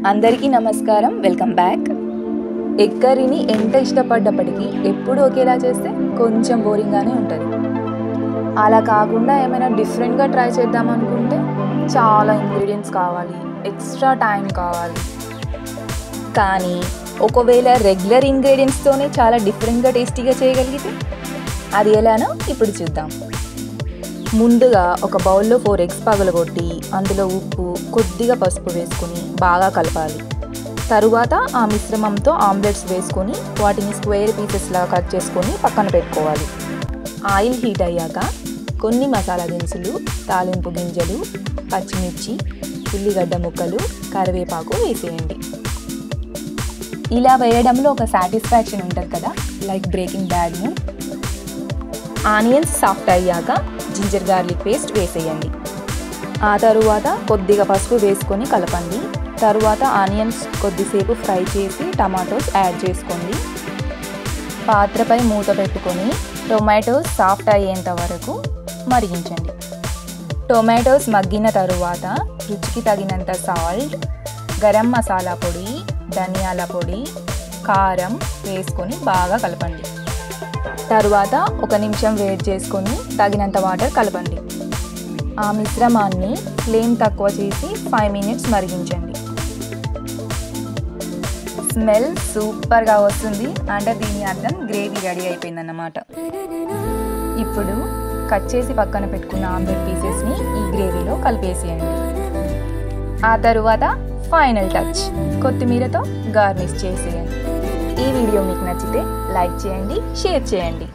అందరికీ నమస్కారం, welcome back. Egg కర్రీని ఎంత ఇష్టపడ్డప్పటికీ ఎప్పుడు ఒకేలా చేస్తే కొంచెం బోరింగ్గానే ఉంటుంది. అలా కాకుండా ఏమైనా డిఫరెంట్గా ట్రై చేద్దాం అనుకుంటే చాలా ఇంగ్రీడియంట్స్ కావాలి, ఎక్స్ట్రా టైం కావాలి. కానీ ఒకవేళ రెగ్యులర్ ఇంగ్రీడియంట్స్తోనే చాలా డిఫరెంట్గా టేస్టీగా చేయగలిగితే అది ఎలానో ఇప్పుడు చూద్దాం. ముందుగా ఒక బౌల్లో 4 ఎగ్స్ పగలగొట్టి అందులో ఉప్పు, కొద్దిగా పసుపు వేసుకొని బాగా కలపాలి. తరువాత ఆ మిశ్రమంతో ఆమ్లెట్స్ వేసుకొని వాటిని స్క్వేర్ పీసెస్ లాగా కట్ చేసుకొని పక్కన పెట్టుకోవాలి. ఆయిల్ హీట్ అయ్యాక కొన్ని మసాలా దినుసులు, తాలింపు గింజలు, పచ్చిమిర్చి, ఉల్లిగడ్డ ముక్కలు, కరివేపాకు వేసేయండి. ఇలా వేయడంలో ఒక సాటిస్ఫాక్షన్ ఉంటుంది కదా, like breaking bad mood. Onions soft అయ్యాక జింజర్ గార్లిక్ పేస్ట్ వేసేయండి. ఆ తరువాత కొద్దిగా పసుపు వేసుకొని కలపండి. తరువాత ఆనియన్స్ కొద్దిసేపు ఫ్రై చేసి టమాటోస్ యాడ్ చేసుకోండి. పాత్రపై మూత పెట్టుకొని టొమాటోస్ సాఫ్ట్ అయ్యేంత వరకు మరిగించండి. టొమాటోస్ మగ్గిన తరువాత రుచికి తగినంత సాల్ట్, గరం మసాలా పొడి, ధనియాల పొడి, కారం వేసుకొని బాగా కలపండి. తరువాత 1 నిమిషం వేడి చేసుకొని తగినంత వాటర్ కలపండి. ఆ మిశ్రమాన్ని ఫ్లేమ్ తక్కువ చేసి 5 మినిట్స్ మరిగించండి. స్మెల్ సూపర్గా వస్తుంది, అంటే దీని అర్థం గ్రేవీ రెడీ అయిపోయిందన్నమాట. ఇప్పుడు కట్ చేసి పక్కన పెట్టుకున్న ఆమ్లెట్ పీసెస్ని ఈ గ్రేవీలో కలిపేసేయండి. ఆ తరువాత ఫైనల్ టచ్ కొత్తిమీరతో గార్నిష్ చేసేయండి. ఈ వీడియో మీకు నచ్చితే లైక్ చేయండి, షేర్ చేయండి.